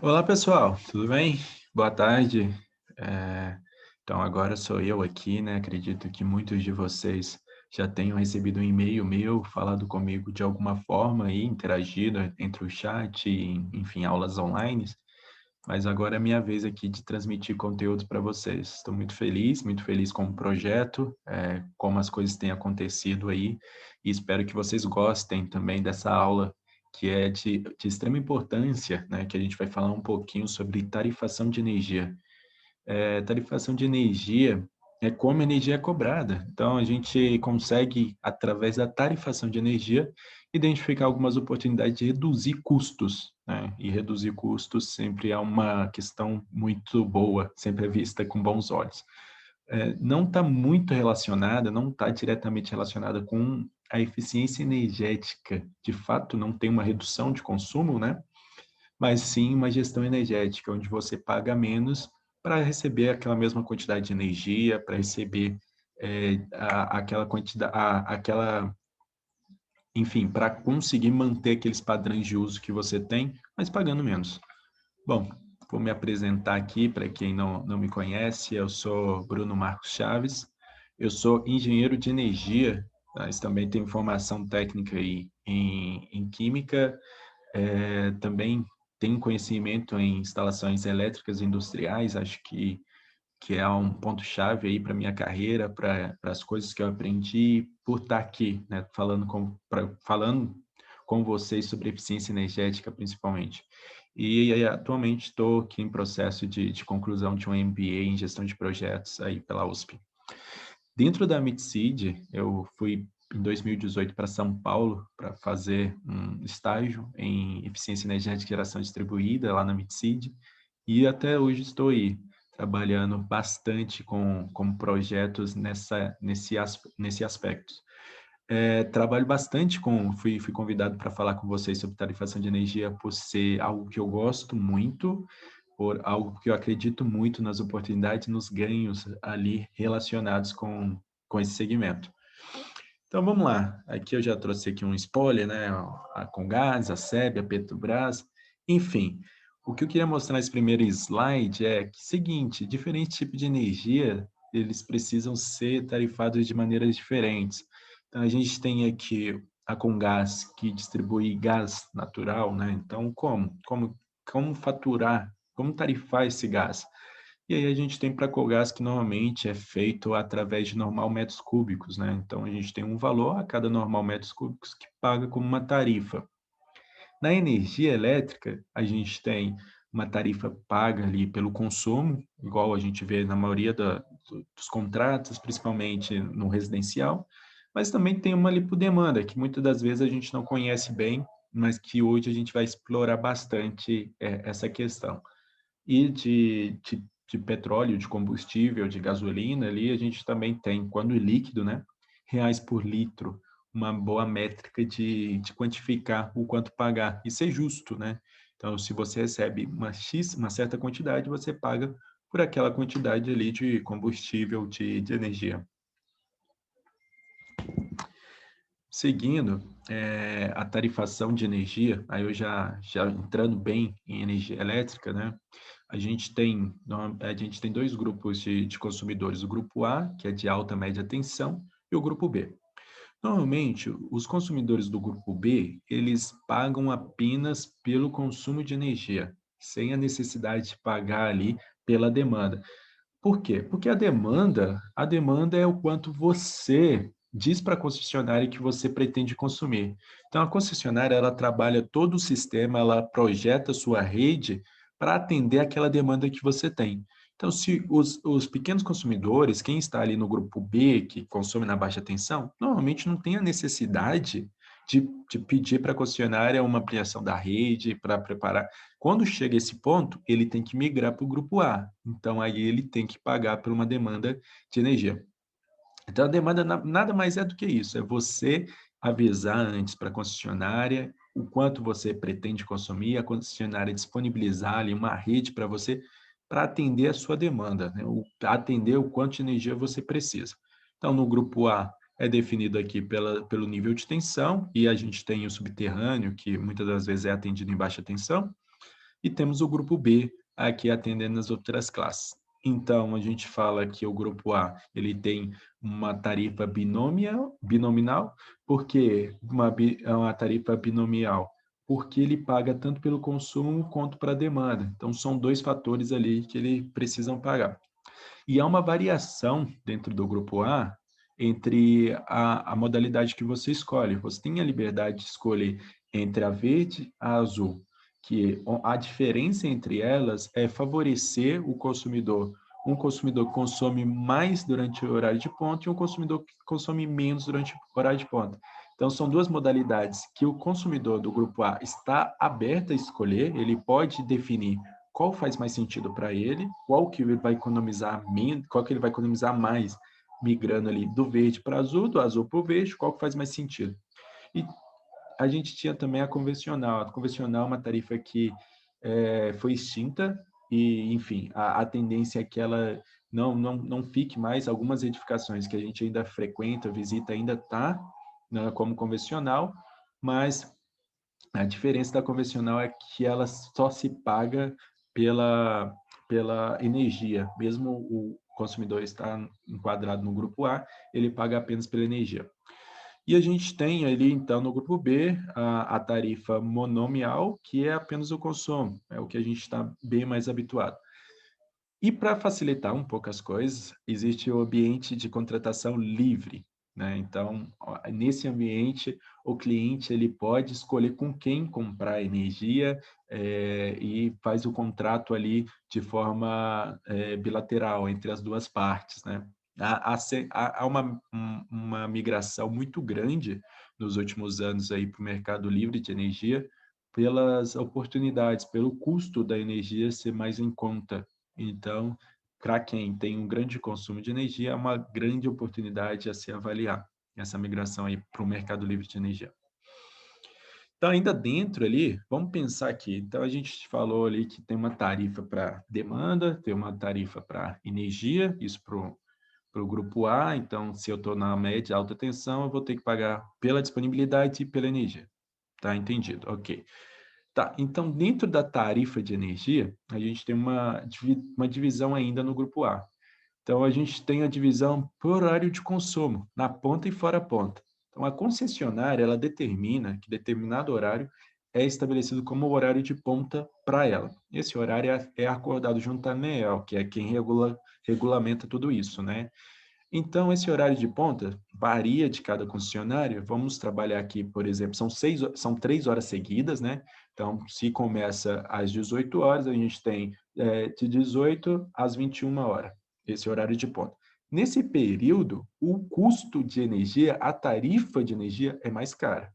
Olá, pessoal, tudo bem? Boa tarde. Então, agora sou eu aqui, né? Acredito que muitos de vocês já tenham recebido um e-mail meu, falado comigo de alguma forma aí, interagido entre o chat e, enfim, aulas online. Mas agora é minha vez aqui de transmitir conteúdo para vocês. Estou muito feliz com o projeto, como as coisas têm acontecido aí, e espero que vocês gostem também dessa aula, que é de extrema importância, né? Que a gente vai falar um pouquinho sobre tarifação de energia. Tarifação de energia é como a energia é cobrada. Então, a gente consegue, através da tarifação de energia, identificar algumas oportunidades de reduzir custos, né? E reduzir custos sempre é uma questão muito boa, sempre é vista com bons olhos. Não está muito relacionada, não está diretamente relacionada com a eficiência energética. De fato, não tem uma redução de consumo, né? Mas sim uma gestão energética, onde você paga menos para receber aquela mesma quantidade de energia, para receber aquela quantidade, enfim, para conseguir manter aqueles padrões de uso que você tem, mas pagando menos. Bom, vou me apresentar aqui para quem não me conhece. Eu sou Bruno Marcos Chaves, eu sou engenheiro de energia, mas também tenho formação técnica em química, também tenho conhecimento em instalações elétricas industriais, acho que é um ponto-chave aí para minha carreira, para as coisas que eu aprendi por estar aqui, né, falando com vocês sobre eficiência energética, principalmente. E atualmente estou aqui em processo de conclusão de um MBA em gestão de projetos aí pela USP. Dentro da Mitseed, eu fui em 2018 para São Paulo para fazer um estágio em eficiência energética e geração distribuída lá na Mitseed, e até hoje estou aí trabalhando bastante com projetos nesse aspecto. Trabalho bastante fui convidado para falar com vocês sobre tarifação de energia por ser algo que eu gosto muito, por algo que eu acredito muito nas oportunidades, nos ganhos ali relacionados com esse segmento. Então vamos lá, aqui eu já trouxe aqui um spoiler, né? A Comgás, a SEB, a Petrobras, enfim. O que eu queria mostrar nesse primeiro slide é que, seguinte, diferentes tipos de energia, eles precisam ser tarifados de maneiras diferentes. Então a gente tem aqui a Comgás, que distribui gás natural, né? Então como faturar, como tarifar esse gás? E aí a gente tem Pracogás, que normalmente é feito através de normal metros cúbicos, né? Então a gente tem um valor a cada normal metros cúbicos que paga como uma tarifa. Na energia elétrica, a gente tem uma tarifa paga ali pelo consumo, igual a gente vê na maioria dos contratos, principalmente no residencial, mas também tem uma ali por demanda, que muitas das vezes a gente não conhece bem, mas que hoje a gente vai explorar bastante essa questão. E de petróleo, de combustível, de gasolina, ali a gente também tem, quando líquido, né, reais por litro, uma boa métrica de quantificar o quanto pagar e ser justo, né? Então, se você recebe uma certa quantidade, você paga por aquela quantidade ali de combustível, de energia. Seguindo, a tarifação de energia, aí eu já entrando bem em energia elétrica, né? A gente tem dois grupos de consumidores, o grupo A, que é de alta média tensão, e o grupo B. Normalmente, os consumidores do grupo B, eles pagam apenas pelo consumo de energia, sem a necessidade de pagar ali pela demanda. Por quê? Porque a demanda é o quanto você diz para a concessionária que você pretende consumir. Então, a concessionária, ela trabalha todo o sistema, ela projeta a sua rede para atender aquela demanda que você tem. Então, se os pequenos consumidores, quem está ali no grupo B, que consome na baixa tensão, normalmente não tem a necessidade de pedir para a concessionária uma ampliação da rede, para preparar. Quando chega esse ponto, ele tem que migrar para o grupo A. Então, aí ele tem que pagar por uma demanda de energia. Então, a demanda nada mais é do que isso, é você avisar antes para a concessionária o quanto você pretende consumir, a concessionária disponibilizar ali uma rede para você para atender a sua demanda, né? Atender o quanto de energia você precisa. Então, no grupo A é definido aqui pelo nível de tensão, e a gente tem o subterrâneo, que muitas das vezes é atendido em baixa tensão, E temos o grupo B, aqui atendendo as outras classes. Então, a gente fala que o grupo A, ele tem uma tarifa binominal, porque é uma tarifa binomial, porque ele paga tanto pelo consumo quanto para a demanda. Então, são dois fatores ali que ele precisam pagar. E há uma variação dentro do grupo A entre a modalidade que você escolhe. Você tem a liberdade de escolher entre a verde e a azul, que a diferença entre elas é favorecer o consumidor. Um consumidor que consome mais durante o horário de ponta e um consumidor que consome menos durante o horário de ponta. Então, são duas modalidades que o consumidor do grupo A está aberto a escolher, ele pode definir qual faz mais sentido para ele, qual que ele vai economizar menos, qual que ele vai economizar mais, migrando ali do verde para azul, do azul para o verde, qual que faz mais sentido. E a gente tinha também a convencional. A convencional é uma tarifa que foi extinta e, enfim, a tendência é que ela não fique mais. Algumas edificações que a gente ainda frequenta, visita, ainda está, né, como convencional, mas a diferença da convencional é que ela só se paga pela, pela energia. Mesmo o consumidor estar enquadrado no grupo A, ele paga apenas pela energia. E a gente tem ali, então, no grupo B, a tarifa monomial, que é apenas o consumo, é o que a gente está bem mais habituado. E para facilitar um pouco as coisas, existe o ambiente de contratação livre, né? Então, nesse ambiente, o cliente ele pode escolher com quem comprar energia e faz o contrato ali de forma bilateral entre as duas partes, né? Há uma migração muito grande nos últimos anos aí para o mercado livre de energia pelas oportunidades, pelo custo da energia ser mais em conta. Então, para quem tem um grande consumo de energia, é uma grande oportunidade a se avaliar essa migração aí para o mercado livre de energia. Então, ainda dentro ali, vamos pensar aqui. Então, a gente falou ali que tem uma tarifa para demanda, tem uma tarifa para energia, isso para o grupo A. Então, se eu estou na média alta tensão, eu vou ter que pagar pela disponibilidade e pela energia. Tá entendido? Ok. Tá, então dentro da tarifa de energia, a gente tem uma divisão ainda no grupo A. Então a gente tem a divisão por horário de consumo, na ponta e fora ponta. Então a concessionária, ela determina que determinado horário é estabelecido como o horário de ponta para ela. Esse horário é acordado junto à ANEEL, que é quem regulamenta tudo isso, né? Então, esse horário de ponta varia de cada concessionária. Vamos trabalhar aqui, por exemplo, são 3 horas seguidas, né? Então, se começa às 18 horas, a gente tem de 18 às 21 horas, esse horário de ponta. Nesse período, o custo de energia, a tarifa de energia é mais cara.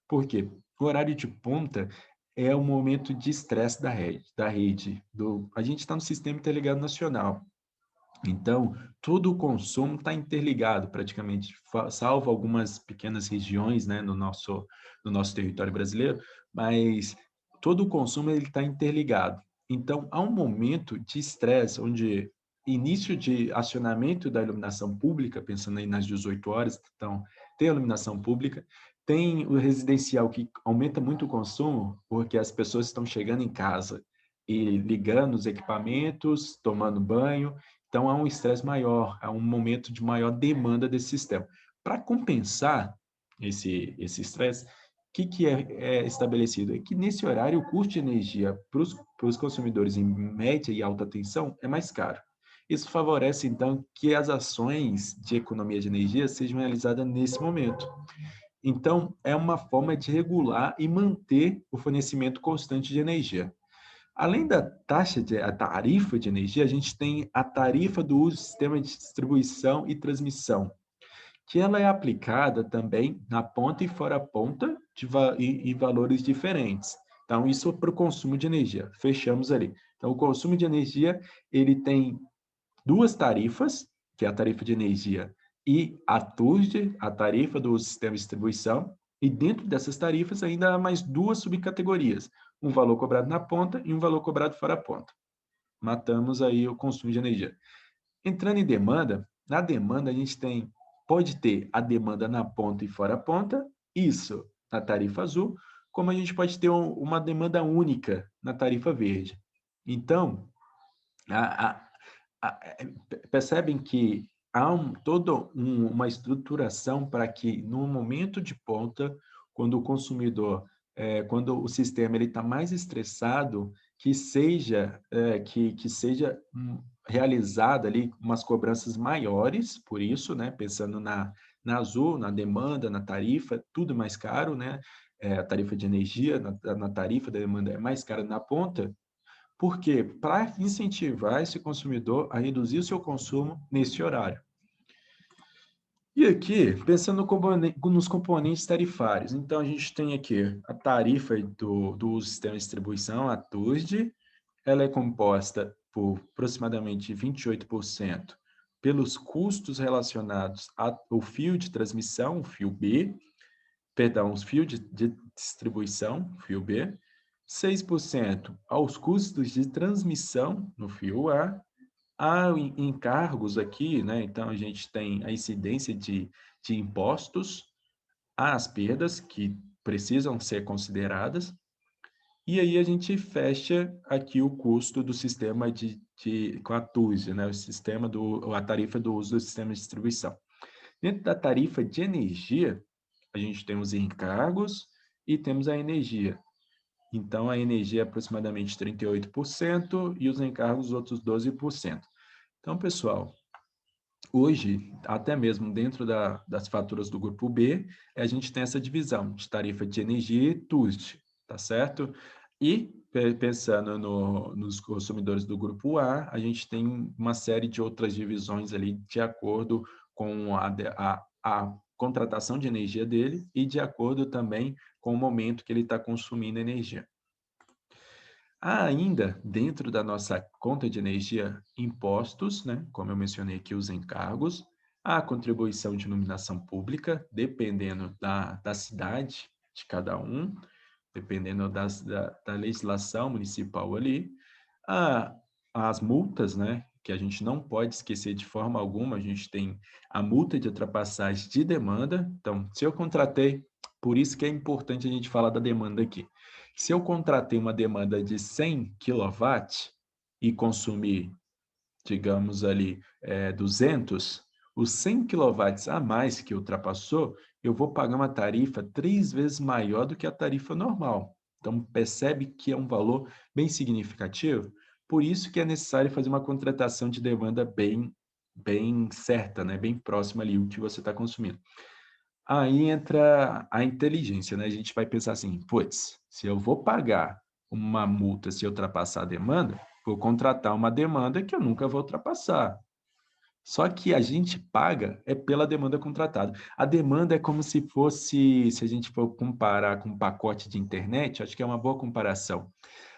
Por quê? O horário de ponta é o momento de estresse da rede. A gente está no Sistema Interligado Nacional. Então, todo o consumo está interligado praticamente, salvo algumas pequenas regiões, né, no nosso território brasileiro, mas todo o consumo está interligado. Então, há um momento de estresse, onde início de acionamento da iluminação pública, pensando aí nas 18 horas, então, tem a iluminação pública, tem o residencial que aumenta muito o consumo, porque as pessoas estão chegando em casa e ligando os equipamentos, tomando banho, então, há um estresse maior, há um momento de maior demanda desse sistema. Para compensar esse estresse, o que é estabelecido? É que nesse horário, o custo de energia para os consumidores em média e alta tensão é mais caro. Isso favorece, então, que as ações de economia de energia sejam realizadas nesse momento. Então, é uma forma de regular e manter o fornecimento constante de energia. Além da a tarifa de energia, a gente tem a tarifa do uso do sistema de distribuição e transmissão, que ela é aplicada também na ponta e fora ponta em valores diferentes. Então, isso para o consumo de energia. Fechamos ali. Então, o consumo de energia, ele tem duas tarifas, que é a tarifa de energia e a TUSD, a tarifa do sistema de distribuição, e dentro dessas tarifas ainda há mais duas subcategorias, um valor cobrado na ponta e um valor cobrado fora a ponta. Matamos aí o consumo de energia. Entrando em demanda, na demanda a gente pode ter a demanda na ponta e fora a ponta, isso na tarifa azul, como a gente pode ter uma demanda única na tarifa verde. Então, a, a, percebem que há toda uma estruturação para que, no momento de ponta, quando o consumidor, quando o sistema está mais estressado, que seja, que seja realizada ali umas cobranças maiores, por isso, né, pensando na Azul, na demanda, na tarifa, tudo mais caro, né? A tarifa de energia, na tarifa da demanda é mais cara na ponta, por quê? Para incentivar esse consumidor a reduzir o seu consumo nesse horário. E aqui, pensando nos componentes tarifários, então a gente tem aqui a tarifa do sistema de distribuição, a TUSD, ela é composta por aproximadamente 28% pelos custos relacionados ao fio de transmissão, o fio B, perdão, os fios de distribuição, fio B, 6% aos custos de transmissão no fio A, há encargos aqui, né? Então a gente tem a incidência de impostos, há as perdas que precisam ser consideradas, e aí a gente fecha aqui o custo do sistema com a TUSD, né? O sistema a tarifa do uso do sistema de distribuição. Dentro da tarifa de energia, a gente tem os encargos e temos a energia. Então, a energia é aproximadamente 38% e os encargos outros 12%. Então, pessoal, hoje, até mesmo dentro das faturas do grupo B, a gente tem essa divisão de tarifa de energia e TUSD, tá certo? E, pensando nos consumidores do grupo A, a gente tem uma série de outras divisões ali de acordo com a contratação de energia dele e de acordo também com o momento que ele está consumindo energia. Há ainda, dentro da nossa conta de energia, impostos, né? Como eu mencionei aqui, os encargos, a contribuição de iluminação pública, dependendo da cidade de cada um, dependendo da legislação municipal ali, as multas, né? Que a gente não pode esquecer de forma alguma, a gente tem a multa de ultrapassagem de demanda. Então, se eu contratei, por isso que é importante a gente falar da demanda aqui. Se eu contratei uma demanda de 100 kW e consumir, digamos ali, 200, os 100 kW a mais que ultrapassou, eu vou pagar uma tarifa 3 vezes maior do que a tarifa normal. Então, percebe que é um valor bem significativo? Por isso que é necessário fazer uma contratação de demanda bem certa, né? Bem próxima ali, o que você está consumindo. Aí entra a inteligência, né? A gente vai pensar assim, putz, se eu vou pagar uma multa se eu ultrapassar a demanda, vou contratar uma demanda que eu nunca vou ultrapassar. Só que a gente paga é pela demanda contratada. A demanda é como se fosse, se a gente for comparar com um pacote de internet, acho que é uma boa comparação.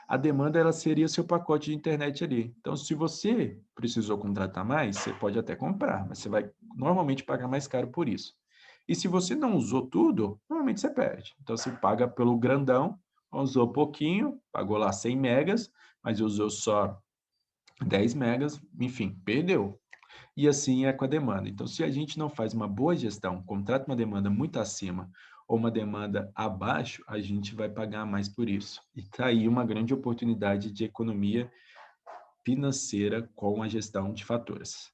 A demanda ela seria o seu pacote de internet ali. Então, se você precisou contratar mais, você pode até comprar, mas você vai normalmente pagar mais caro por isso. E se você não usou tudo, normalmente você perde. Então, você paga pelo grandão, usou pouquinho, pagou lá 100 megas, mas usou só 10 megas, enfim, perdeu. E assim é com a demanda. Então, se a gente não faz uma boa gestão, contrata uma demanda muito acima ou uma demanda abaixo, a gente vai pagar mais por isso. E está aí uma grande oportunidade de economia financeira com a gestão de faturas.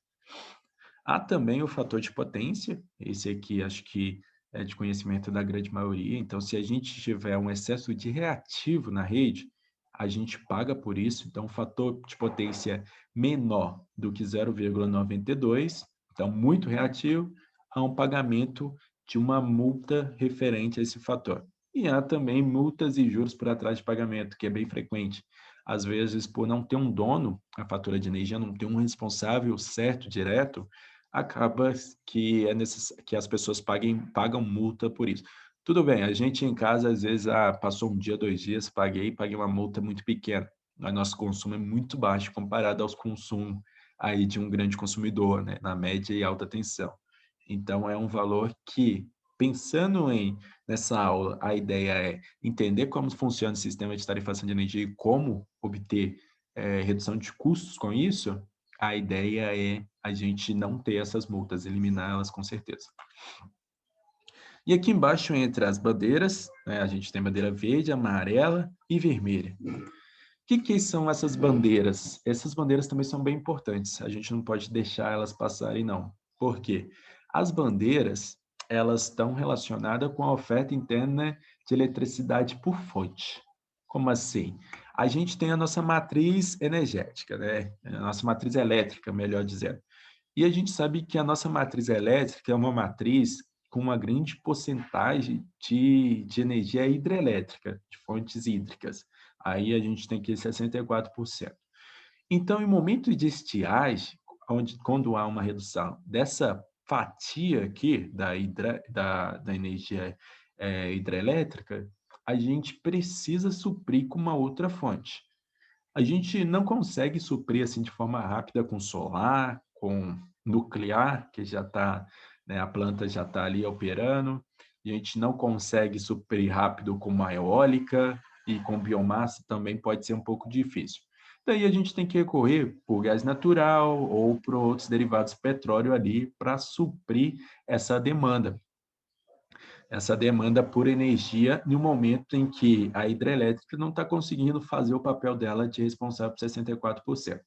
Há também o fator de potência, esse aqui acho que é de conhecimento da grande maioria. Então, se a gente tiver um excesso de reativo na rede, a gente paga por isso. Então, o fator de potência menor do que 0,92, então muito reativo, há um pagamento de uma multa referente a esse fator. E há também multas e juros por atraso de pagamento, que é bem frequente. Às vezes, por não ter um dono, a fatura de energia não ter um responsável certo, direto, acaba que que as pessoas pagam multa por isso. Tudo bem, a gente em casa, às vezes, passou um dia, 2 dias, paguei uma multa muito pequena. Mas nosso consumo é muito baixo comparado aos consumos aí de um grande consumidor, né, na média e alta tensão. Então, é um valor que, pensando nessa aula, a ideia é entender como funciona o sistema de tarifação de energia e como obter redução de custos com isso. A ideia é a gente não ter essas multas, eliminá-las com certeza. E aqui embaixo, entre as bandeiras, né, a gente tem bandeira verde, amarela e vermelha. O que são essas bandeiras? Essas bandeiras também são bem importantes. A gente não pode deixar elas passarem, não. Por quê? As bandeiras, elas estão relacionadas com a oferta interna de eletricidade por fonte. Como assim? A gente tem a nossa matriz energética, né? A nossa matriz elétrica, melhor dizendo. E a gente sabe que a nossa matriz elétrica é uma matriz com uma grande porcentagem de energia hidrelétrica, de fontes hídricas. Aí a gente tem aqui 64%. Então, em momentos de estiagem, quando há uma redução dessa fatia aqui da energia hidrelétrica, a gente precisa suprir com uma outra fonte. A gente não consegue suprir assim de forma rápida com solar, com nuclear, que já está, né, a planta já está ali operando. A gente não consegue suprir rápido com uma eólica e com biomassa também pode ser um pouco difícil. Daí a gente tem que recorrer por gás natural ou por outros derivados de petróleo ali para suprir essa demanda por energia no momento em que a hidrelétrica não está conseguindo fazer o papel dela de responsável por 64%.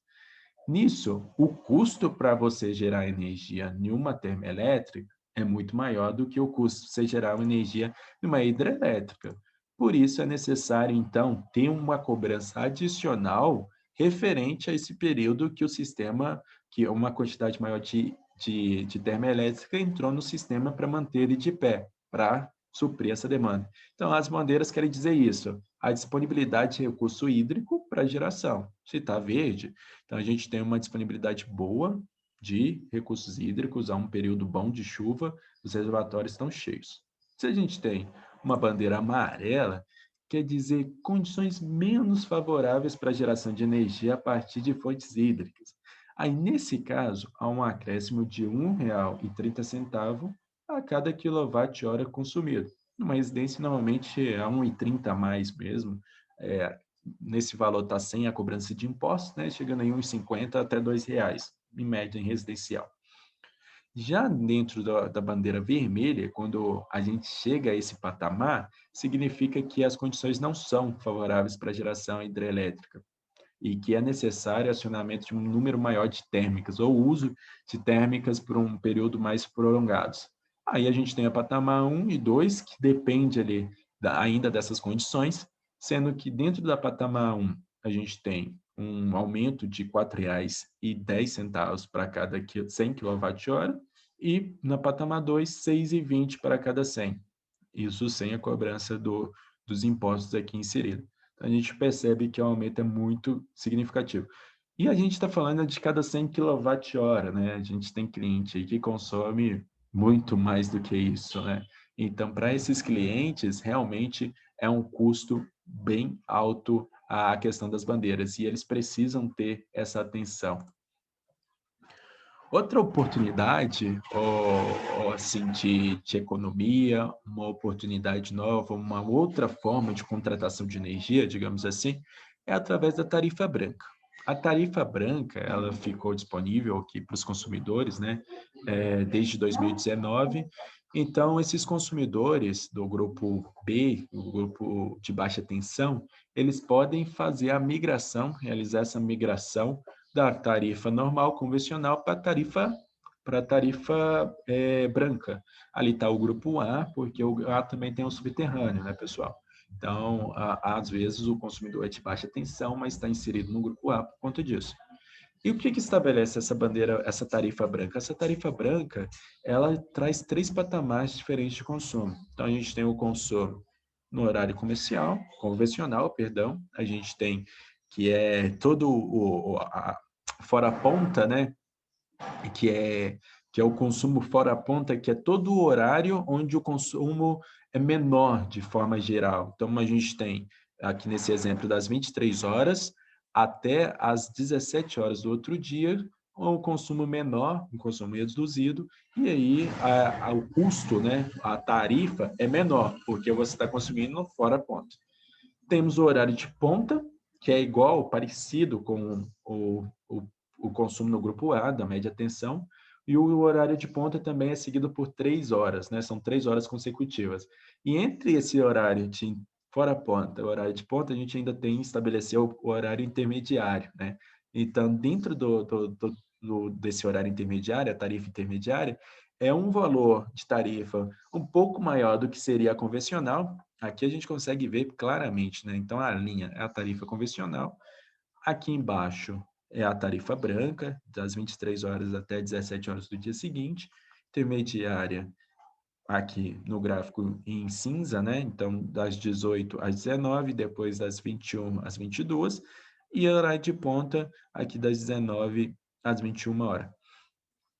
Nisso, o custo para você gerar energia em uma termoelétrica é muito maior do que o custo de você gerar energia em uma hidrelétrica. Por isso, é necessário, então, ter uma cobrança adicional referente a esse período que o sistema, que uma quantidade maior de termoelétrica entrou no sistema para manter ele de pé, para suprir essa demanda. Então, as bandeiras querem dizer isso, a disponibilidade de recurso hídrico para geração. Se está verde, então a gente tem uma disponibilidade boa de recursos hídricos, há um período bom de chuva, os reservatórios estão cheios. Se a gente tem uma bandeira amarela, quer dizer condições menos favoráveis para a geração de energia a partir de fontes hídricas. Aí, nesse caso, há um acréscimo de R$ 1,30 a cada quilowatt-hora consumido. Numa residência, normalmente, é R$ 1,30 a mais mesmo. Nesse valor está sem a cobrança de impostos, né, chegando em R$ 1,50 até R$ 2,00, em média, em residencial. Já dentro da bandeira vermelha, quando a gente chega a esse patamar, significa que as condições não são favoráveis para a geração hidrelétrica e que é necessário acionamento de um número maior de térmicas ou uso de térmicas por um período mais prolongado. Aí a gente tem a patamar 1 e 2, que depende ali ainda dessas condições, sendo que dentro da patamar 1 a gente tem um aumento de R$ 4,10 para cada 100 kWh e na patamar 2, R$ 6,20 para cada 100. Isso sem a cobrança dos impostos aqui inseridos. Então, a gente percebe que o aumento é muito significativo. E a gente está falando de cada 100 kWh, né? A gente tem cliente aí que consome muito mais do que isso, né? Então, para esses clientes, realmente é um custo bem alto a questão das bandeiras e eles precisam ter essa atenção. Outra oportunidade, ou assim, de economia, uma oportunidade nova, uma outra forma de contratação de energia, digamos assim, é através da tarifa branca. A tarifa branca, ela ficou disponível aqui para os consumidores, né, desde 2019. Então, esses consumidores do grupo B, o grupo de baixa tensão, eles podem fazer a migração, realizar essa migração da tarifa normal, convencional, para a tarifa branca. Ali está o grupo A, porque o A também tem o subterrâneo, né, pessoal? Então, às vezes, o consumidor é de baixa tensão, mas está inserido no grupo A por conta disso. E o que estabelece essa bandeira, essa tarifa branca? Essa tarifa branca, ela traz 3 patamares diferentes de consumo. Então, a gente tem o consumo no horário comercial, convencional, perdão. A gente tem que é todo fora a ponta, né? Que é o consumo fora a ponta, que é todo o horário onde o consumo é menor de forma geral. Então, a gente tem aqui nesse exemplo das 23 horas até as 17 horas do outro dia, o consumo menor, um consumo reduzido, e aí o custo, né, a tarifa é menor, porque você está consumindo fora a ponta. Temos o horário de ponta, que é igual, parecido com o consumo no grupo A, da média tensão, E o horário de ponta também é seguido por 3 horas, né? São 3 horas consecutivas. E entre esse horário de fora ponta, o horário de ponta, a gente ainda tem que estabelecer o horário intermediário, né? Então, dentro desse horário intermediário, a tarifa intermediária, é um valor de tarifa um pouco maior do que seria a convencional. Aqui a gente consegue ver claramente, né? Então, a linha é a tarifa convencional. Aqui embaixo é a tarifa branca, das 23 horas até 17 horas do dia seguinte. Intermediária, aqui no gráfico em cinza, né? Então, das 18 às 19, depois das 21 às 22. E a horário de ponta, aqui das 19 às 21 horas.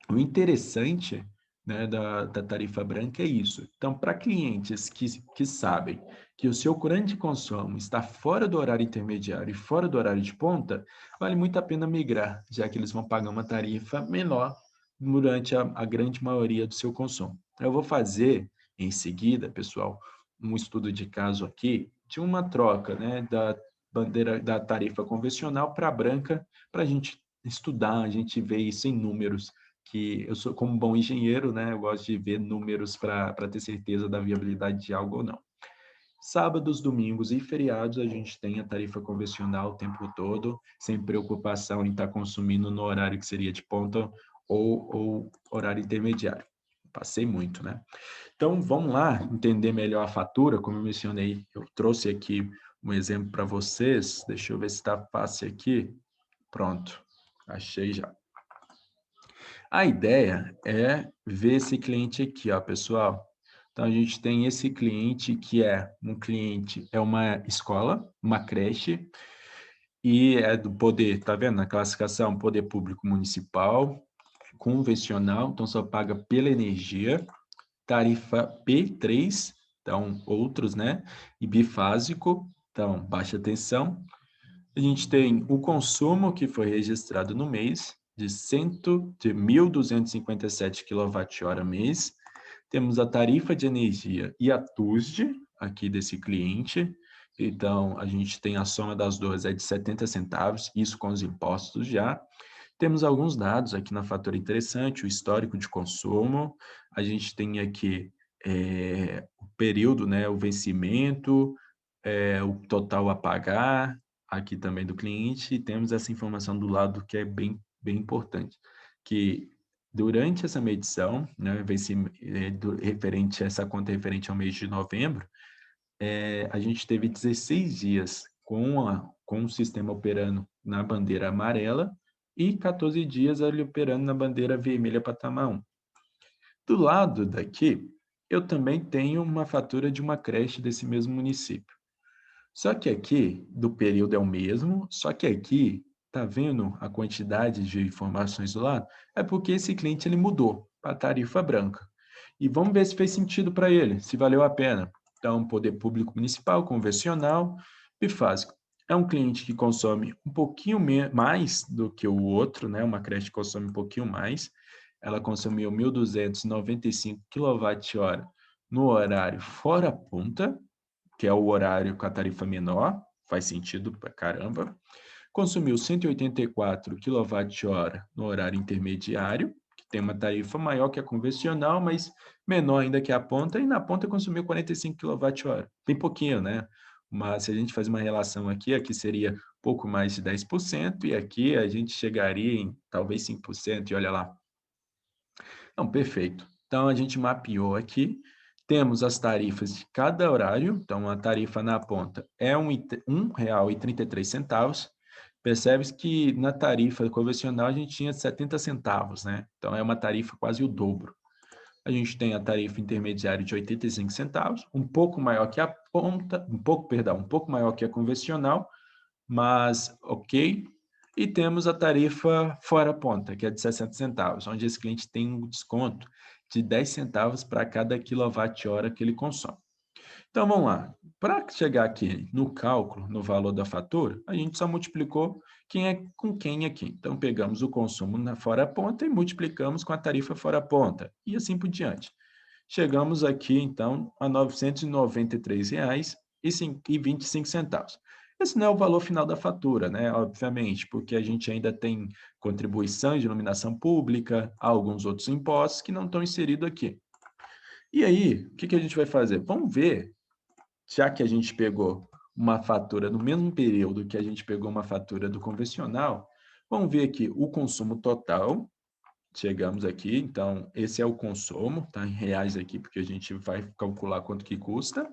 O interessante, né, da tarifa branca é isso. Então, para clientes que sabem que o seu grande consumo está fora do horário intermediário e fora do horário de ponta, vale muito a pena migrar, já que eles vão pagar uma tarifa menor durante a grande maioria do seu consumo. Eu vou fazer, em seguida, pessoal, um estudo de caso aqui de uma troca, né, da bandeira da tarifa convencional para a branca, para a gente estudar, a gente ver isso em números, que eu sou, como bom engenheiro, né, eu gosto de ver números para ter certeza da viabilidade de algo ou não. Sábados, domingos e feriados, a gente tem a tarifa convencional o tempo todo, sem preocupação em estar consumindo no horário que seria de ponta ou horário intermediário. Passei muito, né? Então, vamos lá entender melhor a fatura, como eu mencionei, eu trouxe aqui um exemplo para vocês, deixa eu ver se está fácil aqui. Pronto, achei já. A ideia é ver esse cliente aqui, ó, pessoal. Então, a gente tem esse cliente que é um cliente, é uma escola, uma creche, e é do poder, tá vendo? Na classificação, poder público municipal, convencional, então só paga pela energia, tarifa P3, então outros, né? E bifásico, então baixa tensão. A gente tem o consumo que foi registrado no mês, de 1.257 kWh mês. Temos a tarifa de energia e a TUSD aqui desse cliente. Então, a gente tem a soma das duas é de 70 centavos, isso com os impostos já. Temos alguns dados aqui na fatura interessante, o histórico de consumo. A gente tem aqui o período, né, o vencimento, o total a pagar, aqui também do cliente, e temos essa informação do lado que é bem importante, que durante essa medição, né, referente, essa conta referente ao mês de novembro, a gente teve 16 dias com o sistema operando na bandeira amarela e 14 dias ele operando na bandeira vermelha patamar 1. Do lado daqui, eu também tenho uma fatura de uma creche desse mesmo município. Só que aqui, do período é o mesmo, só que aqui, tá vendo a quantidade de informações do lado? É porque esse cliente ele mudou para a tarifa branca. E vamos ver se fez sentido para ele, se valeu a pena. Então, poder público municipal, convencional, bifásico. É um cliente que consome um pouquinho mais do que o outro, né? Uma creche que consome um pouquinho mais. Ela consumiu 1.295 kWh no horário fora ponta, que é o horário com a tarifa menor, faz sentido pra caramba. Consumiu 184 kWh no horário intermediário, que tem uma tarifa maior que a convencional, mas menor ainda que a ponta, e na ponta consumiu 45 kWh. Bem pouquinho, né? Mas se a gente faz uma relação aqui seria pouco mais de 10%, e aqui a gente chegaria em talvez 5%, e olha lá. Então, perfeito. Então, a gente mapeou aqui, temos as tarifas de cada horário, então a tarifa na ponta é R$ 1,33. Percebe-se que na tarifa convencional a gente tinha 70 centavos, né? Então é uma tarifa quase o dobro. A gente tem a tarifa intermediária de 85 centavos, um pouco maior que a ponta, um pouco maior que a convencional, mas ok. E temos a tarifa fora ponta, que é de 60 centavos, onde esse cliente tem um desconto de 10 centavos para cada quilowatt-hora que ele consome. Então, vamos lá. Para chegar aqui no cálculo, no valor da fatura, a gente só multiplicou quem é com quem aqui. Então, pegamos o consumo na fora ponta e multiplicamos com a tarifa fora ponta, e assim por diante. Chegamos aqui, então, a R$ 993,25. Esse não é o valor final da fatura, né? Obviamente, porque a gente ainda tem contribuições de iluminação pública, alguns outros impostos que não estão inseridos aqui. E aí, o que que a gente vai fazer? Vamos ver, já que a gente pegou uma fatura no mesmo período que a gente pegou uma fatura do convencional, vamos ver aqui o consumo total. Chegamos aqui, então esse é o consumo, tá em reais aqui, porque a gente vai calcular quanto que custa,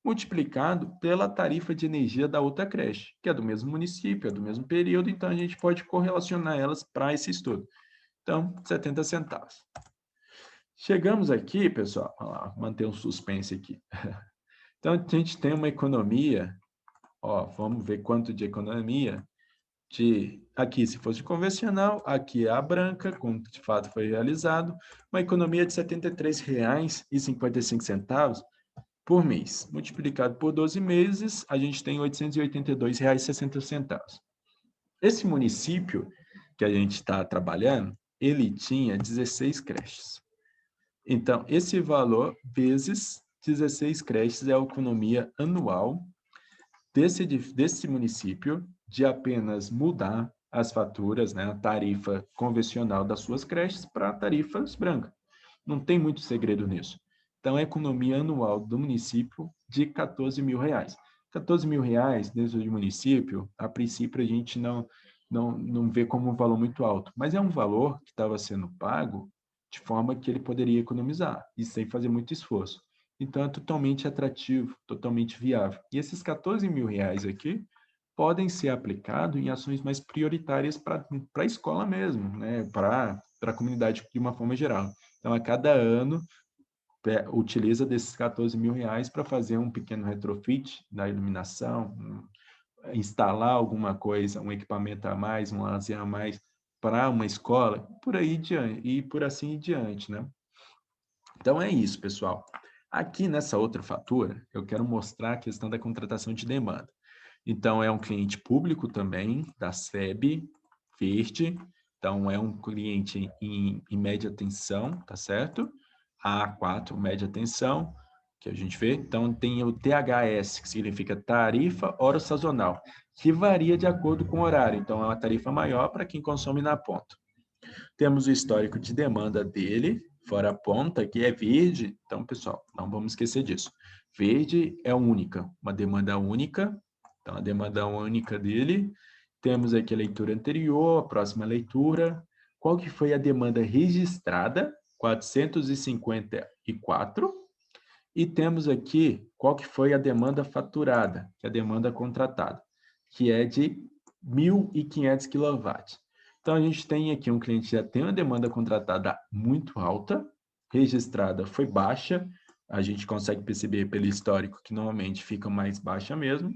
multiplicado pela tarifa de energia da outra creche, que é do mesmo município, é do mesmo período, então a gente pode correlacionar elas para esse estudo. Então, 70 centavos. Chegamos aqui, pessoal, vamos lá, manter um suspense aqui. Então, a gente tem uma economia, ó, vamos ver quanto de economia, aqui se fosse convencional, aqui é a branca, como de fato foi realizado, uma economia de R$ 73,55 por mês. Multiplicado por 12 meses, a gente tem R$ 882,60. Esse município que a gente está trabalhando, ele tinha 16 creches. Então, esse valor vezes 16 creches é a economia anual desse município de apenas mudar as faturas, né, a tarifa convencional das suas creches para tarifas brancas. Não tem muito segredo nisso. Então, a economia anual do município de R$ 14 mil. R$ 14 mil dentro do município, a princípio a gente não vê como um valor muito alto, mas é um valor que estava sendo pago de forma que ele poderia economizar e sem fazer muito esforço. Então, é totalmente atrativo, totalmente viável. E esses R$ 14 mil aqui podem ser aplicados em ações mais prioritárias para a escola mesmo, né? Para a comunidade de uma forma geral. Então, a cada ano, utiliza desses R$ 14 mil para fazer um pequeno retrofit da iluminação, instalar alguma coisa, um equipamento a mais, um lazer a mais para uma escola, por aí diante, e por assim em diante, né? Então, é isso, pessoal. Aqui nessa outra fatura, eu quero mostrar a questão da contratação de demanda. Então, é um cliente público também, da SEB, verde. Então, é um cliente em média tensão, tá certo? A4, média tensão, que a gente vê. Então, tem o THS, que significa tarifa hora sazonal, que varia de acordo com o horário. Então, é uma tarifa maior para quem consome na ponta. Temos o histórico de demanda dele, fora a ponta, que é verde. Então, pessoal, não vamos esquecer disso. Verde é única, uma demanda única. Então, a demanda única dele. Temos aqui a leitura anterior, a próxima leitura. Qual que foi a demanda registrada? 454. E temos aqui qual que foi a demanda faturada, que é a demanda contratada, que é de 1.500 kW. Então, a gente tem aqui um cliente que já tem uma demanda contratada muito alta, registrada foi baixa, a gente consegue perceber pelo histórico que normalmente fica mais baixa mesmo,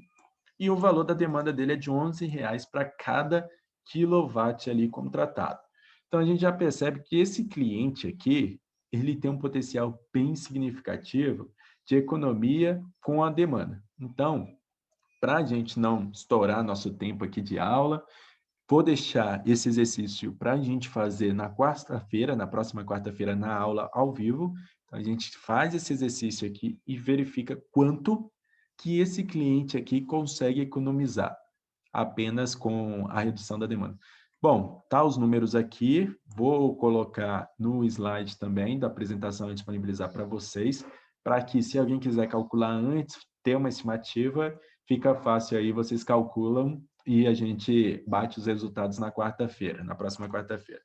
e o valor da demanda dele é de R$ 11,00 para cada quilowatt ali contratado. Então, a gente já percebe que esse cliente aqui, ele tem um potencial bem significativo de economia com a demanda. Então, para a gente não estourar nosso tempo aqui de aula, vou deixar esse exercício para a gente fazer na quarta-feira, na próxima quarta-feira, na aula ao vivo. Então, a gente faz esse exercício aqui e verifica quanto que esse cliente aqui consegue economizar apenas com a redução da demanda. Bom, tá os números aqui, vou colocar no slide também da apresentação e disponibilizar para vocês, para que se alguém quiser calcular antes, ter uma estimativa, fica fácil aí, vocês calculam e a gente bate os resultados na quarta-feira, na próxima quarta-feira.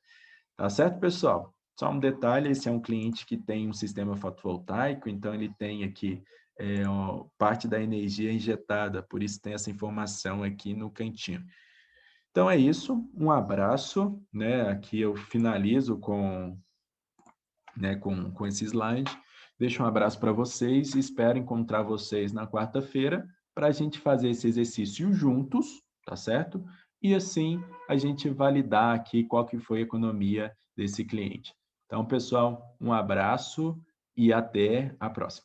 Tá certo, pessoal? Só um detalhe, esse é um cliente que tem um sistema fotovoltaico, então ele tem aqui parte da energia injetada, por isso tem essa informação aqui no cantinho. Então é isso, um abraço, né? Aqui eu finalizo com esse slide. Deixo um abraço para vocês e espero encontrar vocês na quarta-feira para a gente fazer esse exercício juntos, tá certo? E assim a gente validar aqui qual que foi a economia desse cliente. Então, pessoal, um abraço e até a próxima.